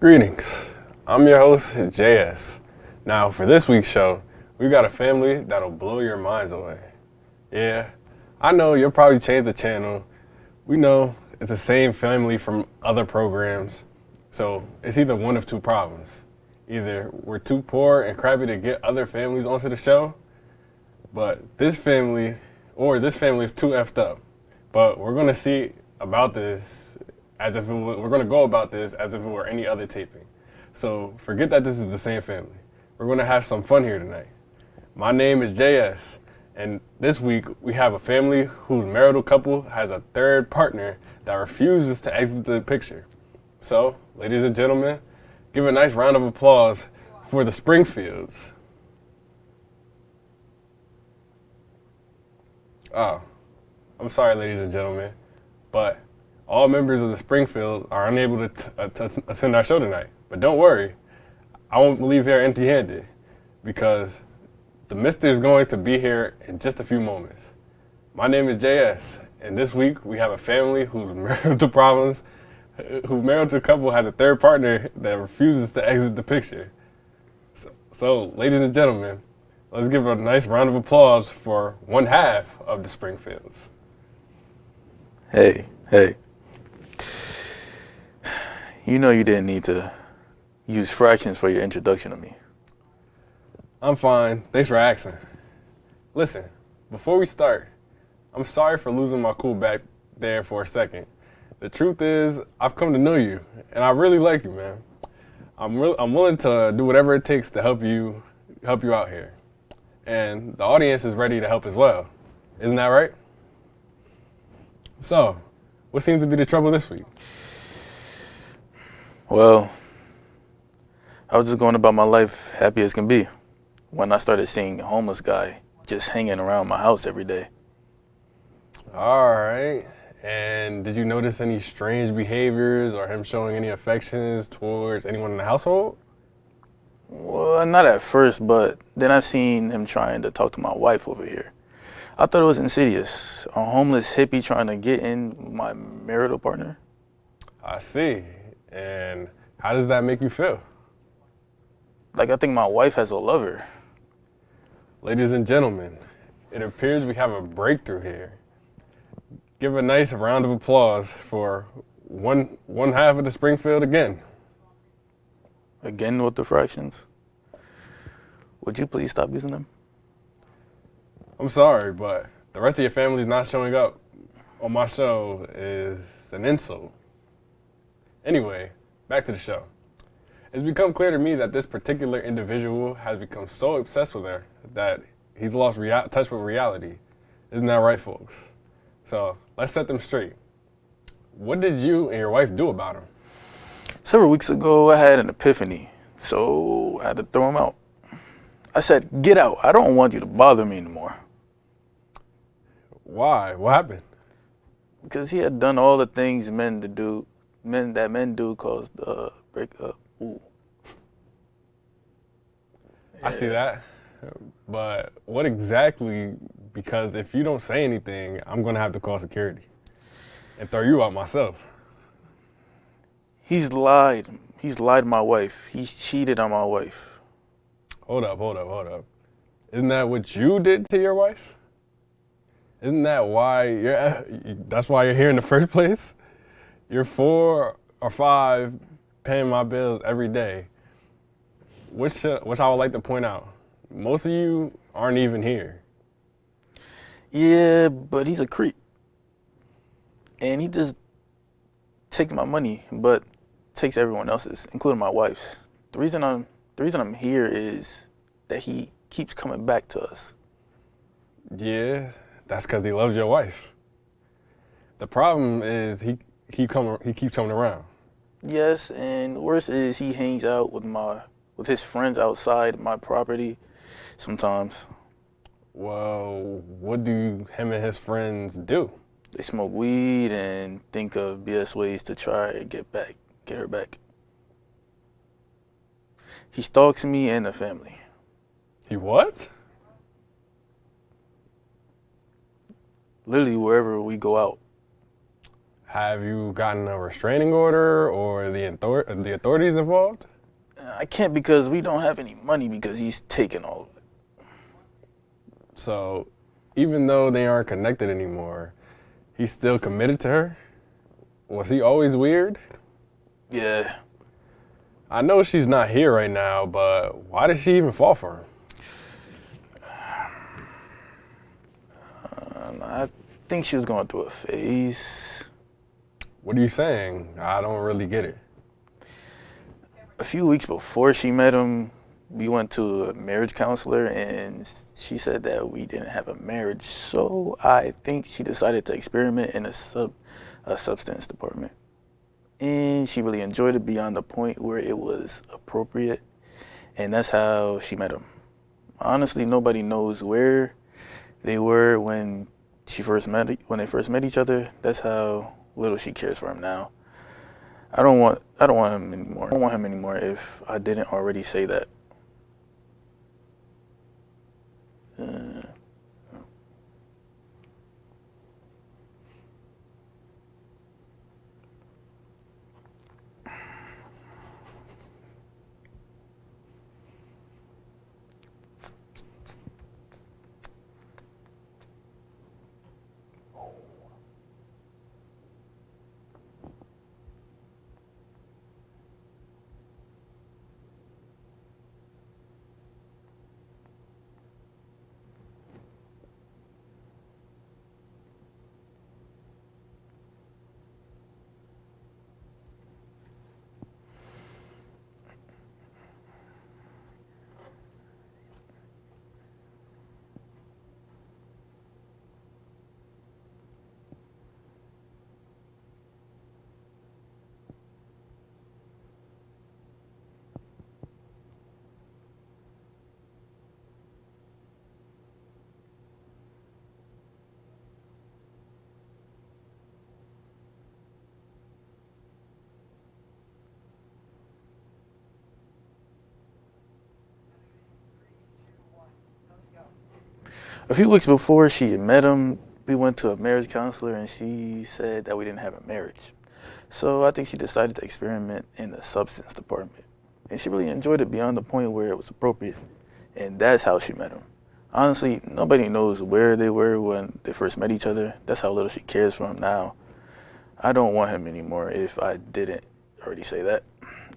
Greetings. I'm your host, JS. Now, for this week's show, we got a family that'll blow your minds away. Yeah, I know you'll probably change the channel. We know it's the same family from other programs, so it's either one of two problems. Either we're too poor and crappy to get other families onto the show, but this family is too effed up. But we're gonna see about this as if we're gonna go about this as if it were any other taping. So forget that this is the same family. We're gonna have some fun here tonight. My name is JS, and this week we have a family whose marital couple has a third partner that refuses to exit the picture. So, ladies and gentlemen, give a nice round of applause for the Springfields. Oh, I'm sorry, ladies and gentlemen, but all members of the Springfield are unable to attend our show tonight. But don't worry, I won't leave here empty-handed because the Mister is going to be here in just a few moments. My name is JS, and this week we have a family whose marital couple has a third partner that refuses to exit the picture. So, ladies and gentlemen, let's give a nice round of applause for one half of the Springfields. Hey. You know you didn't need to use fractions for your introduction to me. I'm fine. Thanks for asking. Listen, before we start, I'm sorry for losing my cool back there for a second. The truth is, I've come to know you, and I really like you, man. I'm willing to do whatever it takes to help you out here. And the audience is ready to help as well. Isn't that right? So, what seems to be the trouble this week? Well, I was just going about my life happy as can be when I started seeing a homeless guy just hanging around my house every day. All right. And did you notice any strange behaviors or him showing any affections towards anyone in the household? Well, not at first, but then I've seen him trying to talk to my wife over here. I thought it was insidious. A homeless hippie trying to get in my marital partner. I see. And how does that make you feel? Like I think my wife has a lover. Ladies and gentlemen, it appears we have a breakthrough here. Give a nice round of applause for one half of the Springfield again. Again with the fractions. Would you please stop using them? I'm sorry, but the rest of your family's not showing up on my show is an insult. Anyway, back to the show. It's become clear to me that this particular individual has become so obsessed with her that he's lost touch with reality. Isn't that right, folks? So let's set them straight. What did you and your wife do about him? Several weeks ago, I had an epiphany, so I had to throw him out. I said, "Get out. I don't want you to bother me anymore." Why? What happened? Because he had done all the things men do cause the breakup. Ooh. I see that. But what exactly, because if you don't say anything, I'm going to have to call security and throw you out myself. He's lied. He's lied to my wife. He's cheated on my wife. Hold up. Isn't that what you did to your wife? Isn't that why that's why you're here in the first place? You're 4 or 5 paying my bills every day. Which I would like to point out, most of you aren't even here. Yeah, but he's a creep. And he just takes my money, but takes everyone else's, including my wife's. The reason I'm here is that he keeps coming back to us. Yeah, that's because he loves your wife. The problem is he keeps coming around. Yes, and worse is he hangs out with his friends outside my property sometimes. Well, what do him and his friends do? They smoke weed and think of BS ways to try and get her back. He stalks me and the family. He what? Literally wherever we go out. Have you gotten a restraining order or the authorities involved? I can't because we don't have any money because he's taking all of it. So, even though they aren't connected anymore, he's still committed to her? Was he always weird? Yeah. I know she's not here right now, but why did she even fall for him? I think she was going through a phase. What are you saying? I don't really get it. A few weeks before she met him, we went to a marriage counselor and she said that we didn't have a marriage. So I think she decided to experiment in a substance department. And she really enjoyed it beyond the point where it was appropriate. And that's how she met him. Honestly, nobody knows where they were when they first met each other. That's how little she cares for him now. I don't want him anymore. I don't want him anymore if I didn't already say that. A few weeks before she had met him, we went to a marriage counselor and she said that we didn't have a marriage. So I think she decided to experiment in the substance department. And she really enjoyed it beyond the point where it was appropriate. And that's how she met him. Honestly, nobody knows where they were when they first met each other. That's how little she cares for him now. I don't want him anymore if I didn't already say that.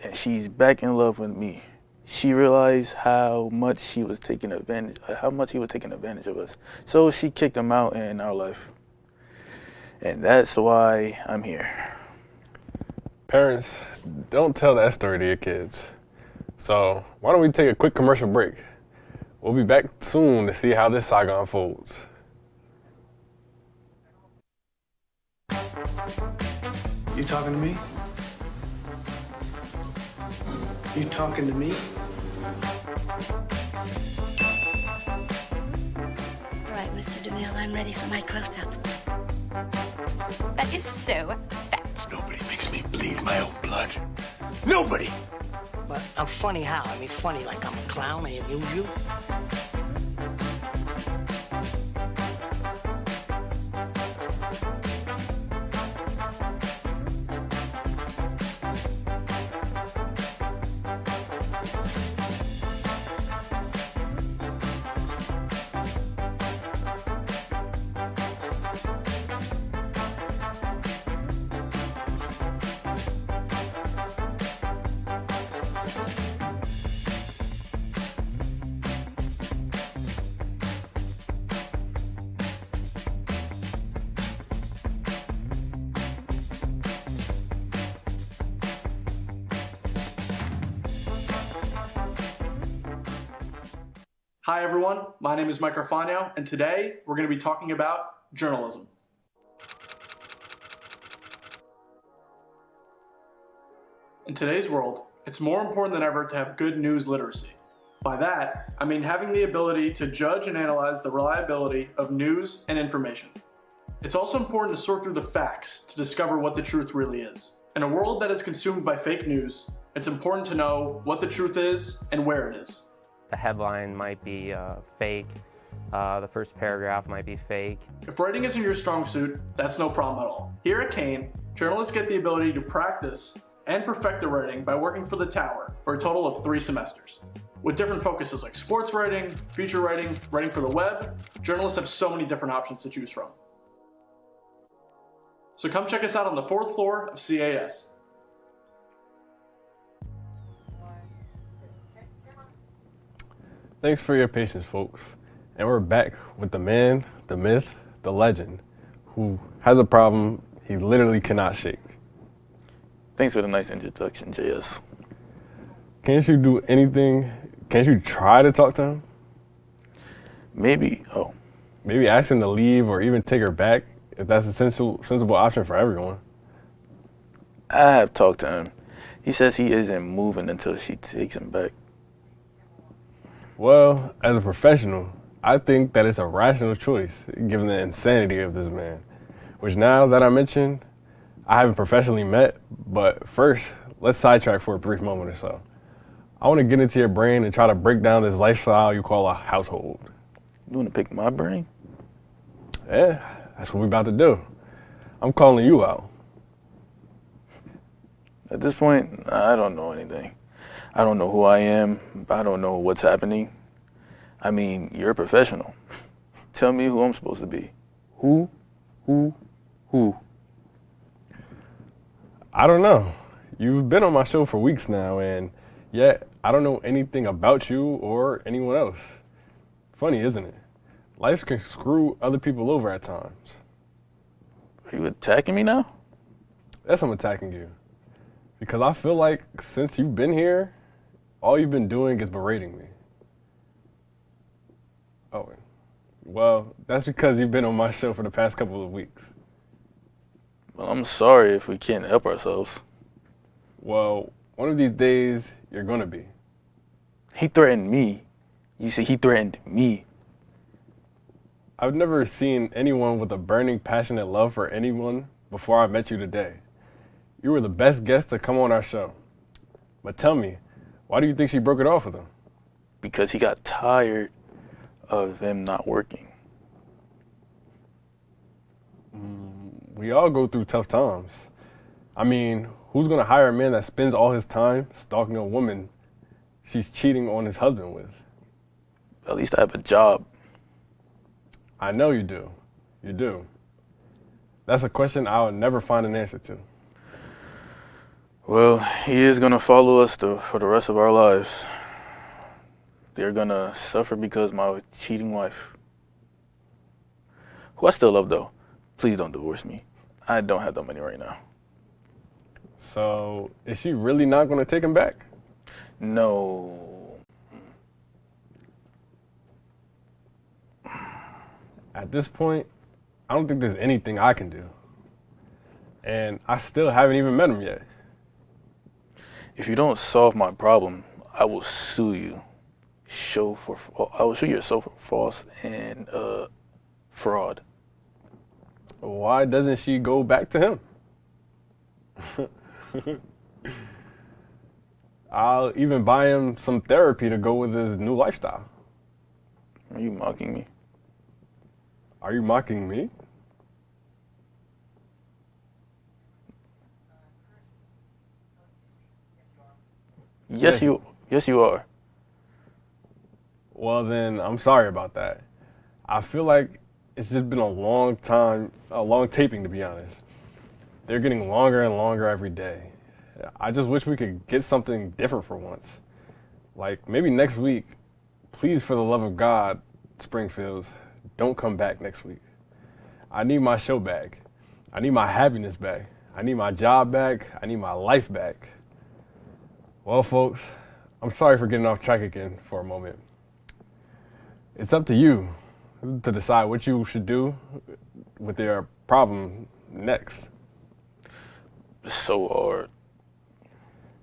And she's back in love with me. She realized how much he was taking advantage of us. So she kicked him out in our life. And that's why I'm here. Parents, don't tell that story to your kids. So, why don't we take a quick commercial break? We'll be back soon to see how this saga unfolds. You talking to me? You talking to me? All right, Mr. DeMille, I'm ready for my close-up. That is so fat. Nobody makes me bleed my own blood. Nobody! But I'm funny how? I mean, funny like I'm a clown, I amuse you? Hi everyone, my name is Mike Arfano, and today we're going to be talking about journalism. In today's world, it's more important than ever to have good news literacy. By that, I mean having the ability to judge and analyze the reliability of news and information. It's also important to sort through the facts to discover what the truth really is. In a world that is consumed by fake news, it's important to know what the truth is and where it is. The headline might be fake, the first paragraph might be fake. If writing isn't your strong suit, that's no problem at all. Here at Kane, Journalists get the ability to practice and perfect their writing by working for the Tower for a total of 3 semesters. With different focuses like sports writing, feature writing, writing for the web, journalists have so many different options to choose from. So come check us out on the 4th floor of CAS. Thanks for your patience, folks. And we're back with the man, the myth, the legend, who has a problem he literally cannot shake. Thanks for the nice introduction, JS. Can't you do anything? Can't you try to talk to him? Maybe. Maybe ask him to leave or even take her back, if that's a sensible option for everyone. I have talked to him. He says he isn't moving until she takes him back. Well, as a professional, I think that it's a rational choice, given the insanity of this man, which now that I mentioned, I haven't professionally met, but first, let's sidetrack for a brief moment or so. I want to get into your brain and try to break down this lifestyle you call a household. You want to pick my brain? Yeah, that's what we're about to do. I'm calling you out. At this point, I don't know anything. I don't know who I am. I don't know what's happening. I mean, you're a professional. Tell me who I'm supposed to be. Who? I don't know. You've been on my show for weeks now, and yet I don't know anything about you or anyone else. Funny, isn't it? Life can screw other people over at times. Are you attacking me now? Yes, I'm attacking you. Because I feel like since you've been here, all you've been doing is berating me. Oh, well, that's because you've been on my show for the past couple of weeks. Well, I'm sorry if we can't help ourselves. Well, one of these days, you're gonna be. He threatened me. You see, he threatened me. I've never seen anyone with a burning, passionate love for anyone before I met you today. You were the best guest to come on our show. But tell me, why do you think she broke it off with him? Because he got tired of them not working. We all go through tough times. I mean, who's gonna hire a man that spends all his time stalking a woman she's cheating on his husband with? At least I have a job. I know you do. You do. That's a question I'll never find an answer to. Well, he is gonna follow us for the rest of our lives. They're gonna suffer because of my cheating wife, who I still love though. Please don't divorce me. I don't have that money right now. So, is she really not gonna take him back? No. At this point, I don't think there's anything I can do. And I still haven't even met him yet. If you don't solve my problem, I will sue you. I will sue yourself for false and fraud. Why doesn't she go back to him? I'll even buy him some therapy to go with his new lifestyle. Are you mocking me? Are you mocking me? Yes, you are. Well, then I'm sorry about that. I feel like it's just been a long taping, to be honest. They're getting longer and longer every day. I just wish we could get something different for once. Like maybe next week, please, for the love of God, Springfields, don't come back next week. I need my show back. I need my happiness back. I need my job back. I need my life back. Well, folks, I'm sorry for getting off track again for a moment. It's up to you to decide what you should do with your problem next. It's so hard.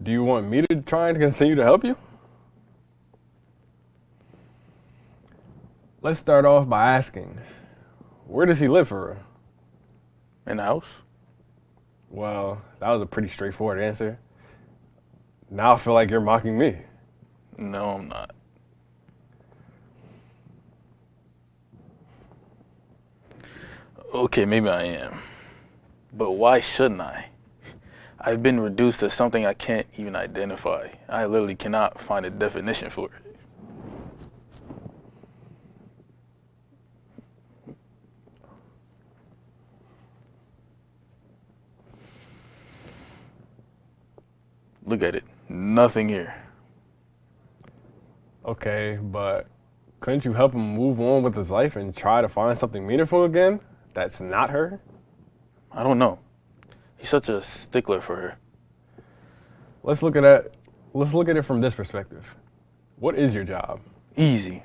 Do you want me to try and continue to help you? Let's start off by asking, where does he live for real? In the house? Well, that was a pretty straightforward answer. Now I feel like you're mocking me. No, I'm not. Okay, maybe I am. But why shouldn't I? I've been reduced to something I can't even identify. I literally cannot find a definition for it. Look at it. Nothing here. Okay, but couldn't you help him move on with his life and try to find something meaningful again that's not her? I don't know. He's such a stickler for her. Let's look at it from this perspective. What is your job? Easy.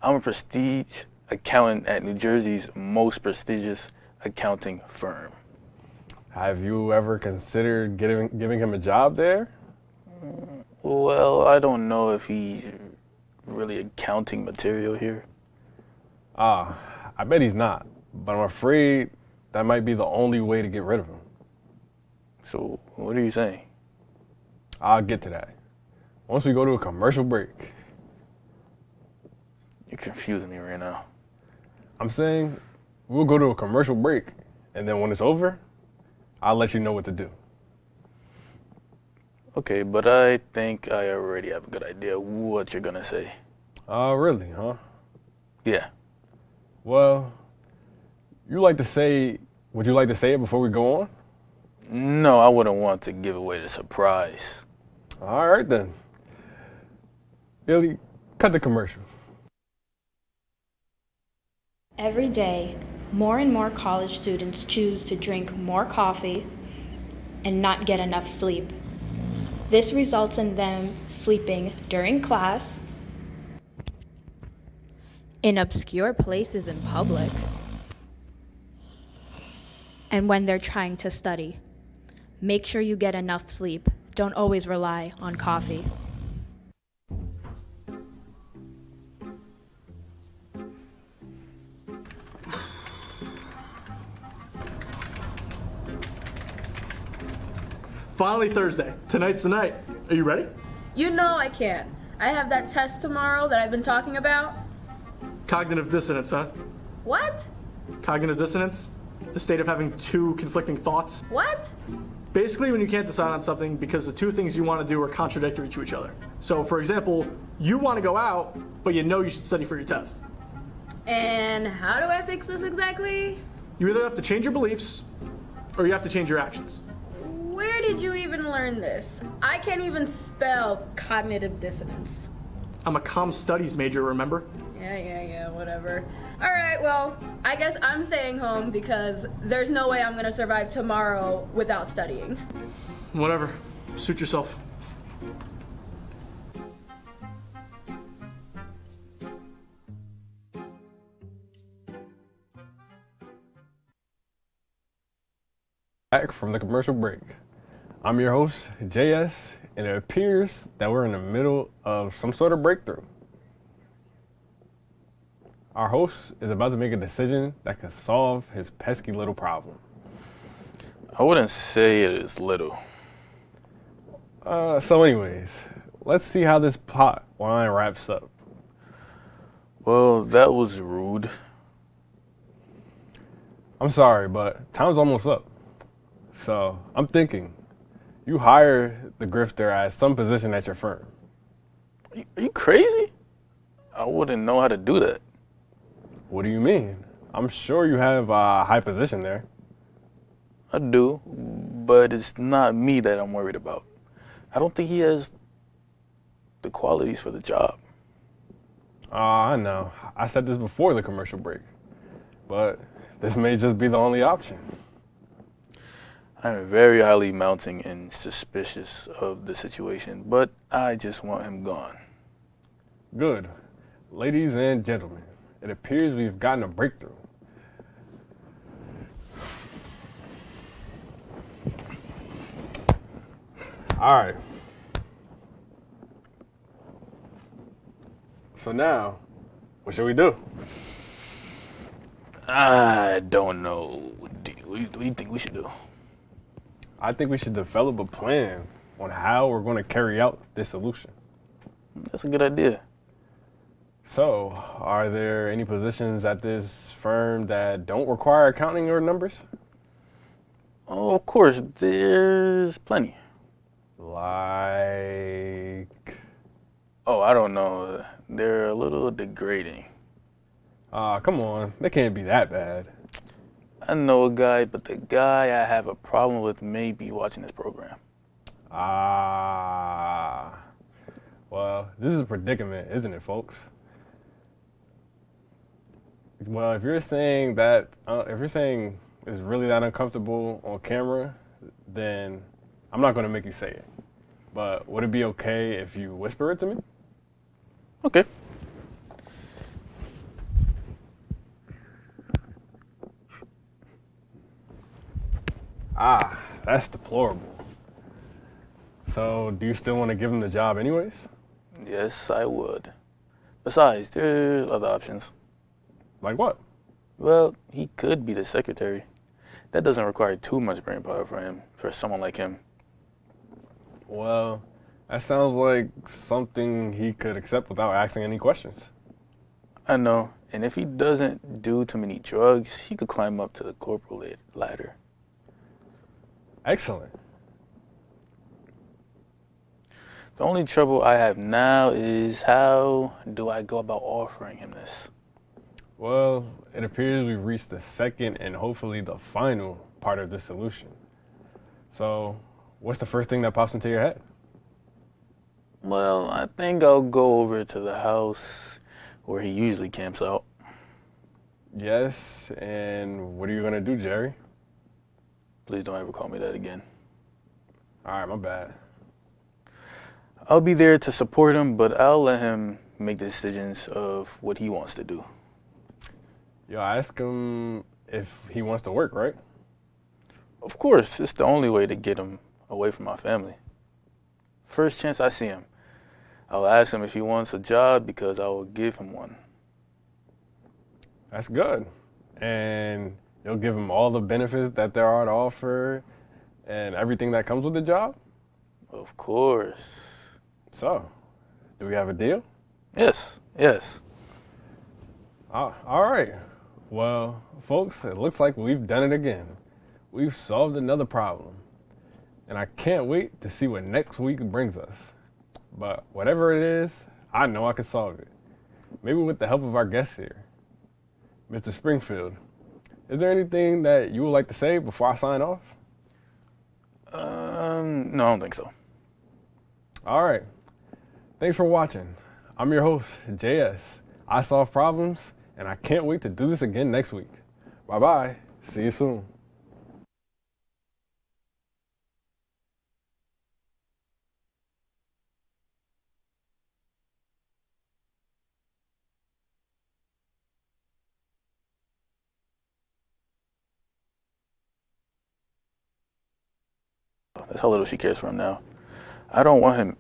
I'm a prestige accountant at New Jersey's most prestigious accounting firm. Have you ever considered giving him a job there? Well, I don't know if he's really accounting material here. I bet he's not, but I'm afraid that might be the only way to get rid of him. So, what are you saying? I'll get to that. Once we go to a commercial break. You're confusing me right now. I'm saying we'll go to a commercial break, and then when it's over, I'll let you know what to do. Okay, but I think I already have a good idea what you're gonna say. Really, huh? Yeah. Well, would you like to say it before we go on? No, I wouldn't want to give away the surprise. All right, then. Billy, cut the commercial. Every day, more and more college students choose to drink more coffee and not get enough sleep. This results in them sleeping during class, in obscure places in public, and when they're trying to study. Make sure you get enough sleep. Don't always rely on coffee. Finally Thursday. Tonight's the night. Are you ready? You know I can. I have that test tomorrow that I've been talking about. Cognitive dissonance, huh? What? Cognitive dissonance? The state of having two conflicting thoughts. What? Basically when you can't decide on something because the two things you want to do are contradictory to each other. So for example, you want to go out, but you know you should study for your test. And how do I fix this exactly? You either have to change your beliefs, or you have to change your actions. Where did you even learn this? I can't even spell cognitive dissonance. I'm a comm studies major, remember? Yeah, whatever. Alright, well, I guess I'm staying home because there's no way I'm gonna survive tomorrow without studying. Whatever. Suit yourself. Back from the commercial break. I'm your host, JS, and it appears that we're in the middle of some sort of breakthrough. Our host is about to make a decision that could solve his pesky little problem. I wouldn't say it is little. So anyways, let's see how this plot line wraps up. Well, that was rude. I'm sorry, but time's almost up. So I'm thinking, you hire the grifter at some position at your firm. Are you crazy? I wouldn't know how to do that. What do you mean? I'm sure you have a high position there. I do, but it's not me that I'm worried about. I don't think he has the qualities for the job. I know. I said this before the commercial break, but this may just be the only option. I'm very highly mounting and suspicious of the situation, but I just want him gone. Good. Ladies and gentlemen, it appears we've gotten a breakthrough. All right. So now, what should we do? I don't know. What do you think we should do? I think we should develop a plan on how we're going to carry out this solution. That's a good idea. So, are there any positions at this firm that don't require accounting or numbers? Oh, of course, there's plenty. Like, Oh, I don't know. They're a little degrading. come on, they can't be that bad. I know a guy, but the guy I have a problem with may be watching this program. Ah, well, this is a predicament, isn't it, folks? Well, if you're saying it's really that uncomfortable on camera, then I'm not going to make you say it. But would it be okay if you whisper it to me? Okay. Ah, that's deplorable. So, do you still want to give him the job anyways? Yes, I would. Besides, there's other options. Like what? Well, he could be the secretary. That doesn't require too much brain power for someone like him. Well, that sounds like something he could accept without asking any questions. I know, and if he doesn't do too many drugs, he could climb up to the corporal ladder. Excellent. The only trouble I have now is how do I go about offering him this? Well, it appears we've reached the second and hopefully the final part of this solution. So, what's the first thing that pops into your head? Well, I think I'll go over to the house where he usually camps out. Yes, and what are you gonna do, Jerry? Please don't ever call me that again. All right, my bad. I'll be there to support him, but I'll let him make the decisions of what he wants to do. Yo, ask him if he wants to work, right? Of course, it's the only way to get him away from my family. First chance I see him, I'll ask him if he wants a job because I will give him one. That's good. And you'll give him all the benefits that there are to offer and everything that comes with the job? Of course. So, do we have a deal? Yes. All right. Well, folks, it looks like we've done it again. We've solved another problem. And I can't wait to see what next week brings us. But whatever it is, I know I can solve it. Maybe with the help of our guest here. Mr. Springfield, is there anything that you would like to say before I sign off? No, I don't think so. All right. Thanks for watching. I'm your host, JS. I solve problems, and I can't wait to do this again next week. Bye-bye. See you soon. That's how little she cares for him now. I don't want him